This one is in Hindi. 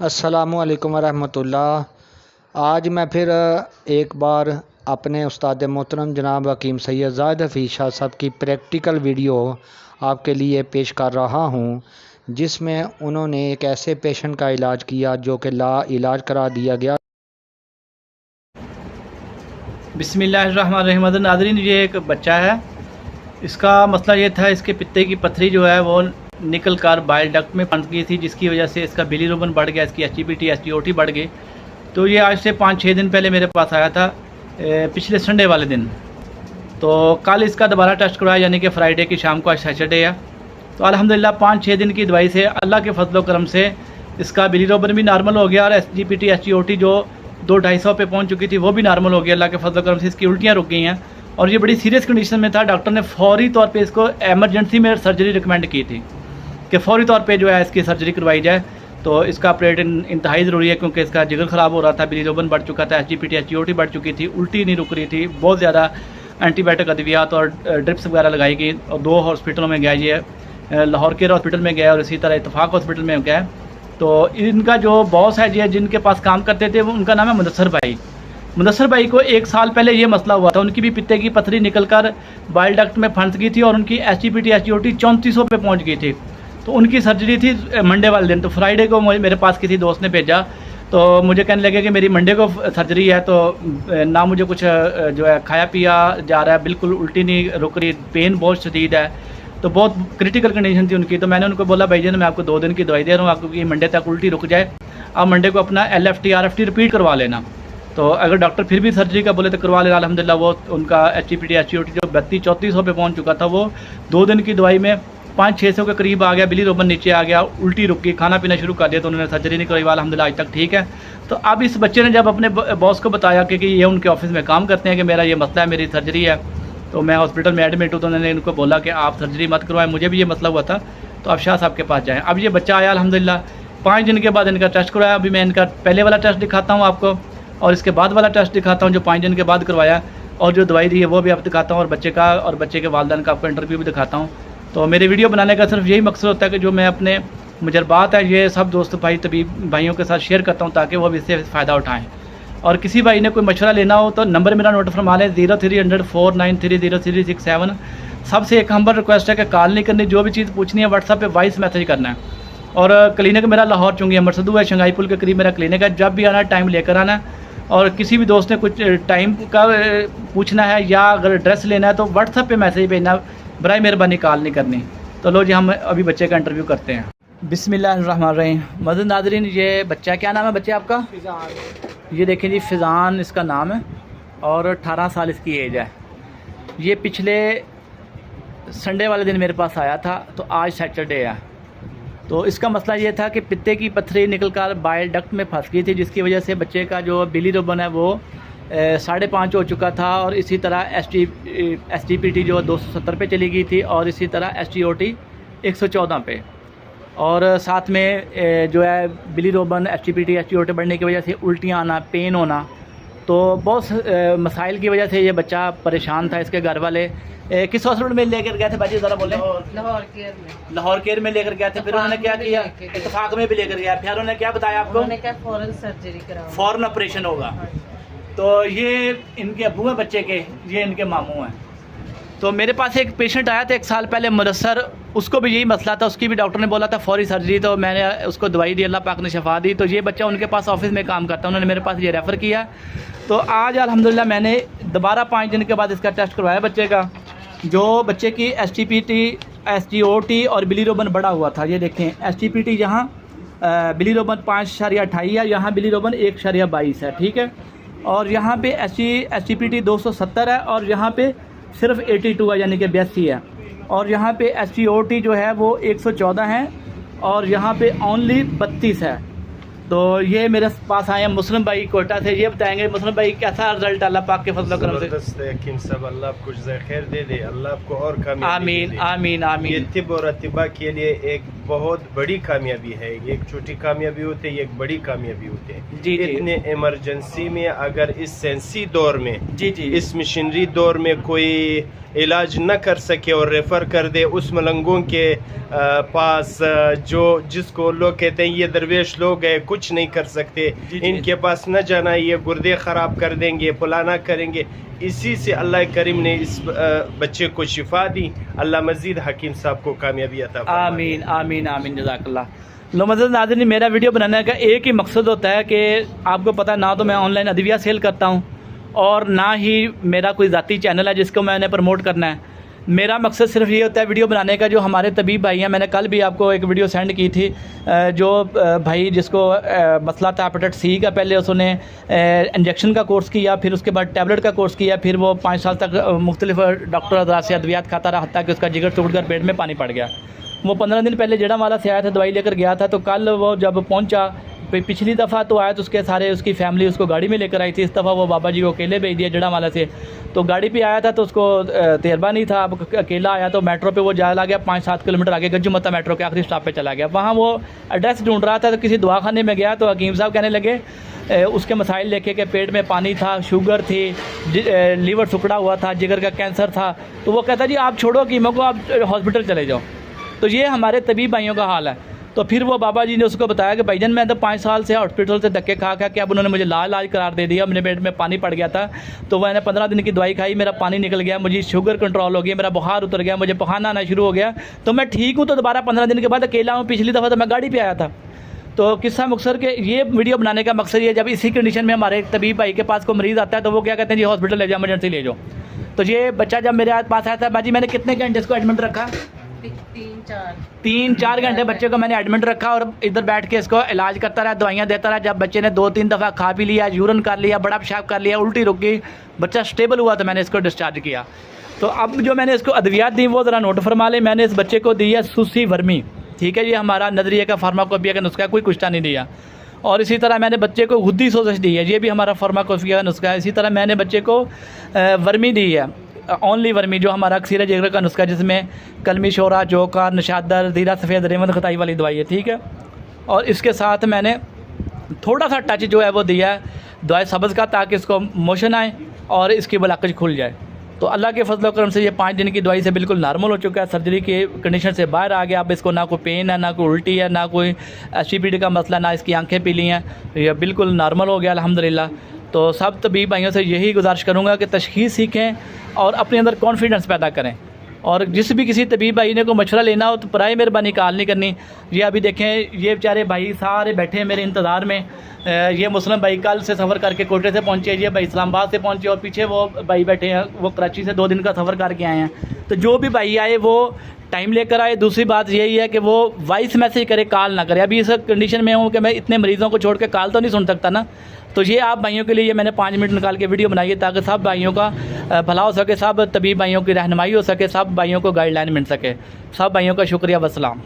अस्सलामुअलैकुम वरहमतुल्लाह। आज मैं फिर एक बार अपने उस्ताद मोहतरम जनाब हकीम सैयद ज़ाहिद हफ़ीज़ शाह साहब की प्रैक्टिकल वीडियो आपके लिए पेश कर रहा हूँ, जिसमें उन्होंने एक ऐसे पेशेंट का इलाज किया जो कि इलाज करा दिया गया। बिस्मिल्लाहिर्रहमानिर्रहीम। नाज़रीन, ये एक बच्चा है। इसका मसला ये था, इसके पित्ते की पथरी जो है वो निकल कर बाइल डक्ट में फंस गई थी, जिसकी वजह से इसका बिलीरुबिन बढ़ गया, इसकी एचटीपीटी एसजीओटी बढ़ गई। तो ये आज से 5-6 दिन पहले मेरे पास आया था, पिछले संडे वाले दिन। तो कल इसका दोबारा टेस्ट करवाया, यानी कि फ्राइडे की शाम को, आज सैटरडे है। तो अल्हम्दुलिल्लाह 5-6 दिन की दवाई से अल्लाह के फजलो करम से इसका बिलीरुबिन भी नॉर्मल हो गया और एसजीपीटी एसजीओटी जो 200-250 पे पहुंच चुकी थी वो भी नॉर्मल हो गया। अल्लाह के फजल करम से इसकी उल्टियाँ रुक गई हैं और ये बड़ी सीरियस कंडीशन में था। डॉक्टर ने फौरी तौर पे इसको एमरजेंसी में सर्जरी रिकमेंड की थी कि फौरी तौर पे जो है इसकी सर्जरी करवाई जाए। तो इसका ऑपरेशन इंतहाई ज़रूरी है, क्योंकि इसका जिगर ख़राब हो रहा था, बिलीरुबिन बढ़ चुका था, एसजीपीटी एसजीओटी बढ़ चुकी थी, उल्टी नहीं रुक रही थी, बहुत ज़्यादा एंटीबायोटिक अद्वियात और ड्रिप्स वगैरह लगाई गई। और 2 हॉस्पिटलों में गया, ये लाहौर केयर हॉस्पिटल में गया और इसी तरह इत्तफाक हॉस्पिटल में गया। तो इनका जो बॉस है, ये जिनके पास काम करते थे, वो उनका नाम है मुदस्सर भाई। मुदस्सर भाई को 1 साल पहले ये मसला हुआ था, उनकी भी पित्ते की पथरी निकलकर बाइल डक्ट में फंस गई थी और उनकी एसजीपीटी एसजीओटी 3400 पे पहुंच गई थी। तो उनकी सर्जरी थी मंडे वाले दिन। तो फ्राइडे को मेरे पास किसी दोस्त ने भेजा, तो मुझे कहने लगे कि मेरी मंडे को सर्जरी है, तो ना मुझे कुछ जो है खाया पिया जा रहा है, बिल्कुल उल्टी नहीं रुक रही, पेन बहुत शदीद है, तो बहुत क्रिटिकल कंडीशन थी उनकी। तो मैंने उनको बोला, भाई जी मैं आपको 2 दिन की दवाई दे रहा हूँ, आपको ये मंडे तक उल्टी रुक जाए, आप मंडे को अपना LFT RFT रिपीट करवा लेना। तो अगर डॉक्टर फिर भी सर्जरी का बोले तो करवा लेना। अल्हम्दुलिल्लाह वो उनका एचटीपीटी एसजीओटी जो 3200-3400 पे पहुँच चुका था, वो 2 दिन की दवाई में 500-600 के करीब आ गया, बिलीरुबिन नीचे आ गया, उल्टी रुक गई, खाना पीना शुरू कर दिया। तो उन्होंने सर्जरी नहीं करवाई, अल्हम्दुलिल्लाह आज तक ठीक है। तो अब इस बच्चे ने जब अपने बॉस को बताया कि ये उनके ऑफिस में काम करते हैं कि मेरा ये मसला है, मेरी सर्जरी है, तो मैं हॉस्पिटल में एडमिट हूँ, तो उन्होंने इनको बोला कि आप सर्जरी मत करवाएं, मुझे भी ये मसला हुआ था, तो आप शाह साहब के पास जाएं। अब ये बच्चा आया अल्हम्दुलिल्लाह, 5 दिन के बाद इनका टेस्ट करवाया। अभी मैं इनका पहले वाला टेस्ट दिखाता हूँ आपको और इसके बाद वाला टेस्ट दिखाता हूँ जो 5 दिन के बाद करवाया, और जो दवाई दी है वो भी आपको दिखाता हूँ, और बच्चे का और बच्चे के वालिदैन का आपको इंटरव्यू भी दिखाता हूँ। तो मेरे वीडियो बनाने का सिर्फ यही मकसद होता है कि जो मैं अपने मुजरबात है ये सब दोस्त भाई तबीब भाइयों के साथ शेयर करता हूँ, ताकि वो भी इससे फ़ायदा उठाएँ। और किसी भाई ने कोई मशवरा लेना हो तो नंबर मेरा नोट फरमा लें, 0300 4930367। सबसे एक हम्बल रिक्वेस्ट है कि कॉल नहीं करनी, जो भी चीज़ पूछनी है व्हाट्सएप पे वॉइस मैसेज करना है। और क्लिनिक मेरा लाहौर चुंगी मरसदू है, शंघाई पुल के करीब मेरा क्लिनिक है। जब भी आना टाइम लेकर आना है, और किसी भी दोस्त ने कुछ टाइम का पूछना है या अगर एड्रेस लेना है तो व्हाट्सएप पे मैसेज भेजना, बराए मेहरबानी कॉल नहीं करनी। तो लो जी, हम अभी बच्चे का इंटरव्यू करते हैं। बिस्मिल्लाहिर्रहमानिर्रहीम। मज़ीद नाज़रीन, ये बच्चा, क्या नाम है बच्चे आपका? ये देखें जी, फ़िज़ान इसका नाम है और 18 साल इसकी एज है। ये पिछले संडे वाले दिन मेरे पास आया था, तो आज सैटरडे है। तो इसका मसला ये था कि पित्ते की पथरी निकलकर बाइल डक्ट में फंस गई थी, जिसकी वजह से बच्चे का जो बिलीरुबिन है वो 5.5 हो चुका था, और इसी तरह एसजीपीटी जो 270 पे चली गई थी, और इसी तरह एसजीओटी 114 पे, और साथ में जो है बिलीरुबिन एसजीपीटी एसजीओटी बढ़ने की वजह से उल्टियाँ आना, पेन होना, तो बहुत मसाइल की वजह से ये बच्चा परेशान था। इसके घर वाले किस हॉस्पिटल में लेकर गए थे भाजी, ज़रा बोले? लाहौर केयर में लेकर गए थे। फिर उन्होंने क्या किया? इत्तफाक में भी लेकर गया। फिर उन्होंने क्या बताया आपको? उन्होंने क्या फौरन सर्जरी कराओ, फौरन ऑपरेशन होगा। तो ये इनके अब्बू हैं बच्चे के, ये इनके मामू हैं। तो मेरे पास एक पेशेंट आया था 1 साल पहले, मुदस्सर, उसको भी यही मसला था, उसकी भी डॉक्टर ने बोला था फौरी सर्जरी, तो मैंने उसको दवाई दी, अल्लाह पाक ने शफा दी। तो ये बच्चा उनके पास ऑफिस में काम करता है, उन्होंने मेरे पास ये रेफ़र किया। तो आज अल्हम्दुलिल्लाह मैंने दोबारा 5 दिन के बाद इसका टेस्ट करवाया बच्चे का, जो बच्चे की एसजीपीटी एसजीओटी और बिलीरुबिन बढ़ा हुआ था। ये देखें, एसजीपीटी यहाँ बिलीरुबिन 5.28 है, यहाँ बिलीरुबिन 1.22 है, ठीक है। और यहाँ पे एसजीपीटी 270 है, और यहाँ पे सिर्फ 82 है, यानी कि 82 है। और यहाँ पे एसजीओटी जो है वो 114 है, और यहाँ पे ओनली 32 है। तो ये मेरे पास आए हैं मुस्लिम भाई कोटा से, ये बताएंगे मुस्लिम भाई कैसा रिजल्ट अल्लाह पाक के फजल करम से। यकीन सब अल्लाह आपको खैर दे दे, अल्लाह आपको और कामयाबी आमीन दे। आमीन आमीन। ये तिब और अतिबा के लिए एक बहुत बड़ी कामयाबी है। ये एक छोटी कामयाबी होती है, ये एक बड़ी कामयाबी होती है। जी, इतने इमरजेंसी में अगर इस सेंसी दौर में, जी, इस मशीनरी दौर में कोई इलाज न कर सके और रेफ़र कर दे उस मलंगों के पास, जो जिसको लोग कहते हैं ये दरवेश लोग हैं, कुछ नहीं कर सकते, इनके पास न जाना, ये गुर्दे ख़राब कर देंगे, फलाना करेंगे। इसी से अल्लाह करीम ने इस बच्चे को शिफा दी। अल्लाह मजीद हकीम साहब को कामयाबी अता फरमाए। आमीन आमीन आमीन, जज़ाकल्लाह। लो मज़ीद नाज़रीन, मेरा वीडियो बनाने का एक ही मकसद होता है कि आपको पता ना तो मैं ऑनलाइन अद्विया सेल करता हूँ और ना ही मेरा कोई ज़ाती चैनल है जिसको मैंने प्रमोट करना है। मेरा मकसद सिर्फ ये होता है वीडियो बनाने का, जो हमारे तबीब भाई हैं, मैंने कल भी आपको एक वीडियो सेंड की थी, जो भाई जिसको मसला था हेपेटाइटिस सी का, पहले उसने इंजेक्शन का कोर्स किया, फिर उसके बाद टैबलेट का कोर्स किया, फिर वो 5 साल तक मुख्तलिफ डॉक्टर हज़रात से अद्वियात खाता रहा, हत्ता कि उसका जिगर टूट कर पेट में पानी पड़ गया। वो 15 दिन पहले जेड़ावाला से आया था, दवाई लेकर गया था। तो कल वो जब पहुंचा, पिछली दफ़ा तो आया तो उसके सारे उसकी फैमिली उसको गाड़ी में लेकर आई थी। इस दफ़ा वो बाबा जी को अकेले भेज दिया जेड़ावाला से। तो गाड़ी पे आया था तो उसको तजर्बा नहीं था, अब अकेला आया तो मेट्रो पे वो चला गया 5-7 किलोमीटर आगे, गज्जूमता मेट्रो के आखिरी स्टॉप पे चला गया। वहाँ वो एड्रेस ढूंढ रहा था तो किसी दवाखाने में गया तो हकीम साहब कहने लगे उसके मसाइल लेके कि पेट में पानी था, शुगर थी, लीवर सुकड़ा हुआ था, जिगर का कैंसर था। तो वो कहता जी आप छोड़ो कीमों को, आप हॉस्पिटल चले जाओ। तो ये हमारे तबीब भाइयों का हाल है। तो फिर वो बाबा जी ने उसको बताया कि भाईजान मैं तो 5 साल से हॉस्पिटल से धक्के खा के अब उन्होंने मुझे लाज करार दे दिया, मेरे पेट में पानी पड़ गया था। तो मैंने 15 दिन की दवाई खाई, मेरा पानी निकल गया, मुझे शुगर कंट्रोल हो गया, मेरा बुखार उतर गया, मुझे पखाना आना शुरू हो गया, तो मैं ठीक हूँ। तो दोबारा 15 दिन के बाद अकेला हूँ। पिछली दफ़ा तो मैं गाड़ी पर आया था। तो किस्सा मुख्तसर के ये वीडियो बनाने का मकसद ये, जब इसी कंडीशन में हमारे तबीब भाई के पास कोई मरीज़ आता है तो वो क्या कहते हैं जी हॉस्पिटल ले जाओ, इमरजेंसी ले जाओ। तो ये बच्चा जब मेरे पास आया था, बाजी मैंने कितने घंटे इसको एडमिट रखा? 3-4 घंटे बच्चे को मैंने एडमिट रखा और इधर बैठ के इसको इलाज करता रहा, दवाइयाँ देता रहा। जब बच्चे ने 2-3 दफ़ा खा भी लिया, यूरिन कर लिया, बड़ा पेशाब कर लिया, उल्टी रुक गई, बच्चा स्टेबल हुआ तो मैंने इसको डिस्चार्ज किया। तो अब जो मैंने इसको अद्वियात दी वो ज़रा नोट फरमा ले। मैंने इस बच्चे को दी है सूसी वर्मी, ठीक है, ये हमारा नजरिए का फार्माकोपिया का नुस्खा, कोई कुश्ता नहीं दिया। और इसी तरह मैंने बच्चे को हुद्दी सोजिश दी है, ये भी हमारा फार्माकोपिया का नुस्खा है। इसी तरह मैंने बच्चे को वर्मी दी है, ओनली वर्मी, जो हमारा अक्सीर जिगर का नुस्खा, जिसमें कलमी शोरा, जोकर, नशादर, दीरा सफ़ेद, रेमन खताई वाली दवाई है, ठीक है। और इसके साथ मैंने थोड़ा सा टच जो है वो दिया है दवाई सब्ज़ का, ताकि इसको मोशन आए और इसकी ब्लॉकेज खुल जाए। तो अल्लाह के फजल करम से ये 5 दिन की दवाई से बिल्कुल नॉर्मल हो चुका है, सर्जरी के कंडीशन से बाहर आ गया। अब इसको ना कोई पेन है, ना कोई उल्टी है, ना कोई एसिडिटी का मसला, ना इसकी आंखें पीली हैं, ये बिल्कुल नॉर्मल हो गया अल्हम्दुलिल्लाह। तो सब तबीब भाइयों से यही गुजारिश करूँगा कि तशख़ीस सीखें और अपने अंदर कॉन्फिडेंस पैदा करें। और जिस भी किसी तबीब भाई ने को मशवरा लेना हो तो पराए मेहरबानी काल नहीं करनी। ये अभी देखें, ये बेचारे भाई सारे बैठे हैं मेरे इंतज़ार में। ये मुस्लिम भाई कल से सफ़र करके कोटे से पहुँचे, ये भाई इस्लामाबाद से पहुँचे, और पीछे वो भाई बैठे हैं, वो कराची से 2 दिन का सफ़र करके आए हैं। तो जो भी भाई आए वो टाइम लेकर आए। दूसरी बात यही है कि वो वॉइस मैसेज करे, कॉल ना करे। अभी इस कंडीशन में हूँ कि मैं इतने मरीज़ों को छोड़ के कॉल तो नहीं सुन सकता ना। तो ये आप भाइयों के लिए ये मैंने 5 मिनट निकाल के वीडियो बनाई है, ताकि सब भाइयों का भला हो सके, सब तबीब भाइयों की रहनुमाई हो सके, सब भाइयों को गाइडलाइन मिल सके। सब भाइयों का शुक्रिया, वस्सलाम।